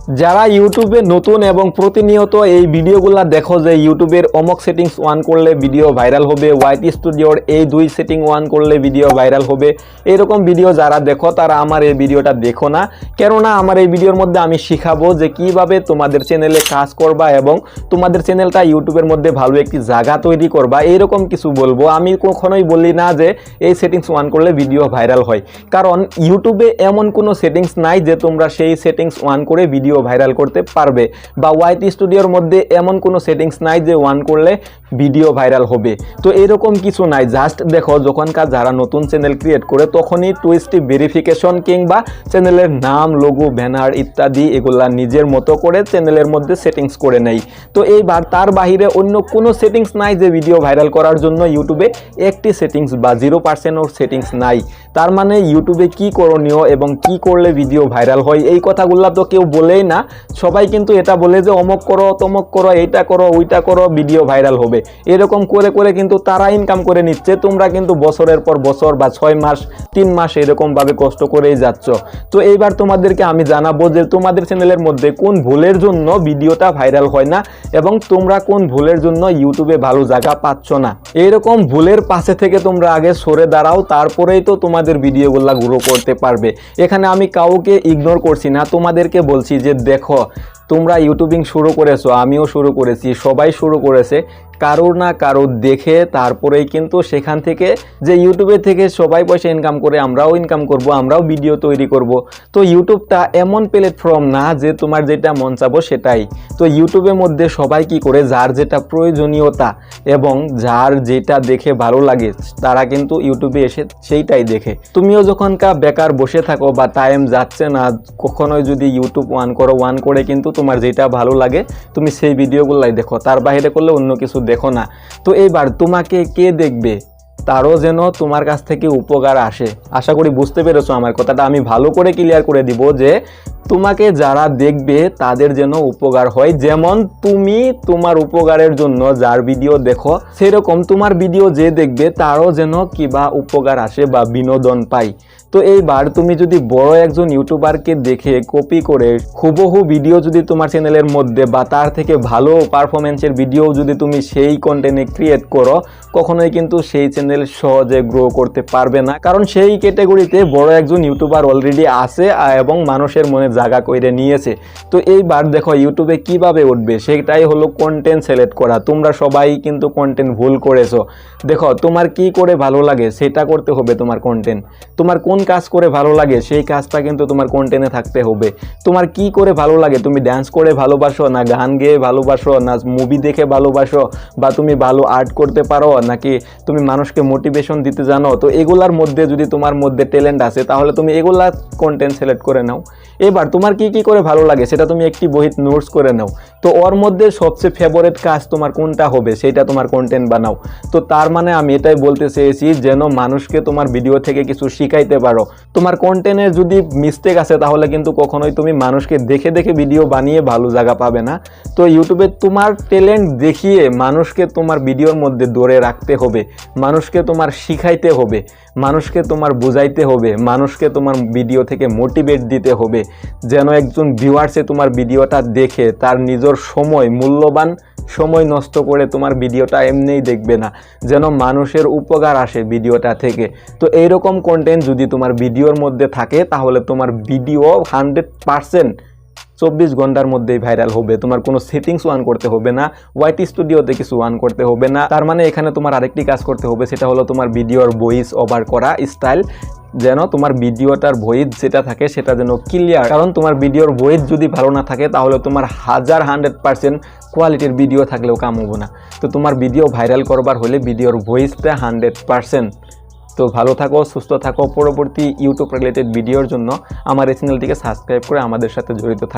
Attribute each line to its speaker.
Speaker 1: যারা ইউটিউবে নতুন এবং প্রতিনিয়ত এই ভিডিওগুলো দেখো যে ইউটিউবের অমক সেটিংস অন করলে ভিডিও ভাইরাল হবে, ওয়াইটি স্টুডিওর এই দুই সেটিং অন করলে ভিডিও ভাইরাল হবে, এরকম ভিডিও যারা দেখো তারা আমার এই ভিডিওটা দেখো না। কেননা আমার এই ভিডিওর মধ্যে আমি শিখাবো যে কিভাবে তোমাদের চ্যানেলে কাজ করবা এবং তোমাদের চ্যানেলটা ইউটিউবের মধ্যে ভালো একটি জায়গা তৈরি করবা, এইরকম কিছু বলবো। আমি কখনোই বলি না যে এই সেটিংস অন করলে ভিডিও ভাইরাল হয়, কারণ ইউটিউবে এমন কোনো সেটিংস নাই যে তোমরা সেই সেটিংস অন করে ভিডিও ভাইরাল করতে পারবে, বা ওয়াইটি স্টুডিওর মধ্যে এমন কোনো সেটিংস নাই যে অন করলে ভিডিও ভাইরাল হবে। তো এরকম কিছু নাই। জাস্ট দেখো, যখনকার যারা নতুন চ্যানেল ক্রিয়েট করে তখনই 2 স্টেপ ভেরিফিকেশন কিংবা চ্যানেলের নাম, লোগো, ব্যানার ইত্যাদি এগুলা নিজের মতো করে চ্যানেলের মধ্যে সেটিংস করে নেই। তো এইবার তার বাহিরে অন্য কোনো সেটিংস নাই যে ভিডিও ভাইরাল করার জন্য ইউটিউবে একটি সেটিংস বা 0%ও সেটিংস নাই। তার মানে ইউটিউবে কি করণীয় এবং কি করলে ভিডিও ভাইরাল হয় এই কথাগুলো তো কেউ বলেই না। সবাই কিন্তু এটা বলে যে অমক করো, তমক করো, এইটা করো, ওইটা করো, ভিডিও ভাইরাল হবে। এরকম করে করে কিন্তু তারা ইনকাম করে নিচ্ছে। তোমরা কিন্তু বছরের পর বছর বা 6 মাস 3 মাস এরকমভাবে কষ্ট করেই যাচ্ছ। তো এইবার তোমাদেরকে আমি জানাবো যে তোমাদের চ্যানেলের মধ্যে কোন ভুলের জন্য ভিডিওটা ভাইরাল হয় না এবং তোমরা কোন ভুলের জন্য ইউটিউবে ভালো জায়গা পাচ্ছ না। এইরকম ভুলের পাশে থেকে তোমরা আগে সরে দাঁড়াও, তারপরেই তো তোমাদের ভিডিওগুলো গ্রো করতে পারবে। এখানে আমি কাউকে ইগনোর করছি না, তোমাদেরকে বলছি যে দেখো, তোমরা ইউটিউবিং শুরু করেছো, আমিও শুরু করেছি, সবাই শুরু করেছে কারোর না কারোর দেখে। তারপরেই কিন্তু সেখান থেকে যে ইউটিউবে থেকে সবাই পয়সা ইনকাম করে, আমরাও ইনকাম করব, আমরাও ভিডিও তৈরি করব। তো ইউটিউবটা এমন প্ল্যাটফর্ম না যে তোমার যেটা মন চাবো সেটাই। তো ইউটিউবের মধ্যে সবাই কি করে, যার যেটা প্রয়োজনীয়তা এবং যার যেটা দেখে ভালো লাগে তারা কিন্তু ইউটিউবে এসে সেইটাই দেখে। তুমিও যখনকার বেকার বসে থাকো বা টাইম যাচ্ছে না, কখনোই যদি ইউটিউব অন করো, অন করে কিন্তু তোমার যেটা ভালো লাগে তুমি সেই ভিডিওগুলাই দেখো, তার বাইরে করলে অন্য কিছু দেখো না। তো এইবার তোমাকে কে দেখবে, তারও যেন তোমার কাছ থেকে উপকার আসে। আশা করি বুঝতে পেরেছো আমার কথাটা। আমি ভালো করে ক্লিয়ার করে দিব যে তোমাকে যারা দেখবে তাদের যেন উপকার হয়। যেমন তুমি তোমার উপকারের জন্য যার ভিডিও দেখো, সেরকম তোমার ভিডিও যে দেখবে তারও যেন কিবা উপকার আসে বা বিনোদন পায়। তো এইবার তুমি যদি বড় একজন ইউটিউবারকে দেখে কপি করে হুবহু ভিডিও যদি তোমার চ্যানেলের মধ্যে বা তার থেকে ভালো পারফরমেন্সের ভিডিও যদি তুমি সেই কন্টেন্টে ক্রিয়েট করো, কখনোই কিন্তু সেই চ্যানেল সহজে গ্রো করতে পারবে না, কারণ সেই ক্যাটাগরিতে বড় একজন ইউটিউবার অলরেডি আছে এবং মানুষের মনে জায়গা করে নিয়েছে। তো এইবার দেখো ইউটিউবে কিভাবে উঠবে, সেটাই হলো কন্টেন্ট সিলেক্ট করা। তোমরা সবাই কিন্তু কন্টেন্ট ভুল করেছো। দেখো, তোমার কি করে ভালো লাগে সেটা করতে হবে তোমার কন্টেন্ট। তোমার কোন কাজ করে ভালো লাগে সেই কাজটা কিন্তু তোমার কন্টেন্টে থাকতে হবে। তোমার কি করে ভালো লাগে, তুমি ড্যান্স করে ভালোবাসো, না গান গেয়ে ভালোবাসো, না মুভি দেখে ভালোবাসো, বা তুমি ভালো আর্ট করতে পারো, নাকি তুমি মানুষকে মোটিভেশন দিতে জানো। তো এগুলার মধ্যে যদি তোমার মধ্যে ট্যালেন্ট আছে তাহলে তুমি এগুলা কন্টেন্ট সিলেক্ট করে নাও। এবার তোমার কি কি করে ভালো লাগে সেটা তুমি একটি বইতে নোটস করে নাও। তো ওর মধ্যে সবচেয়ে ফেভারিট কাজ তোমার কোনটা হবে সেটা তোমার কন্টেন্ট বানাও। তো তার মানে আমি এটাই বলতে চেয়েছি যেন মানুষকে তোমার ভিডিও থেকে কিছু শিখাইতে পারো। তোমার কন্টেন্টের যদি মিস্টেক আছে তাহলে কিন্তু কখনোই তুমি মানুষকে দেখে দেখে ভিডিও বানিয়ে ভালো জায়গা পাবে না। তো ইউটিউবে তোমার ট্যালেন্ট দেখিয়ে মানুষকে তোমার ভিডিওর মধ্যে ধরে রাখতে হবে, মানুষকে তোমার শিখাইতে হবে, মানুষকে তোমার বুঝাইতে হবে, মানুষকে তোমার ভিডিও থেকে মোটিভেট দিতে হবে, যেন একজন ভিউয়ার্সে তোমার ভিডিওটা দেখে তার নিজের সময়, মূল্যবান সময় নষ্ট করে তোমার ভিডিওটা এমনিই দেখবে না, যেন মানুষের উপকার আসে ভিডিওটা থেকে। তো এইরকম কন্টেন্ট যদি তোমার ভিডিওর মধ্যে থাকে তাহলে তোমার ভিডিও 100% 24 ঘন্টার মধ্যেই ভাইরাল হবে। তোমার কোনো সেটিংস অন করতে হবে না, ওয়াইটি স্টুডিওতে কিছু অন করতে হবে না। তার মানে এখানে তোমার আরেকটি কাজ করতে হবে, সেটা হলো তোমার ভিডিওর ভয়েস ওভার করা স্টাইল, যেন তোমার ভিডিওটার ভয়েস যেটা থাকে সেটা যেন ক্লিয়ার। কারণ তোমার ভিডিওর ভয়েস যদি ভালো না থাকে তাহলে তোমার 100% কোয়ালিটির ভিডিও থাকলেও কাম হবো না। তো তোমার ভিডিও ভাইরাল করবার হলে ভিডিওর ভয়েসটা 100%। তো ভালো থাকো, সুস্থ থাকো। পরবর্তী ইউটিউব রিলেটেড ভিডিওর জন্য আমার এই চ্যানেলটিকে সাবস্ক্রাইব করে আমাদের সাথে জড়িত থাকো।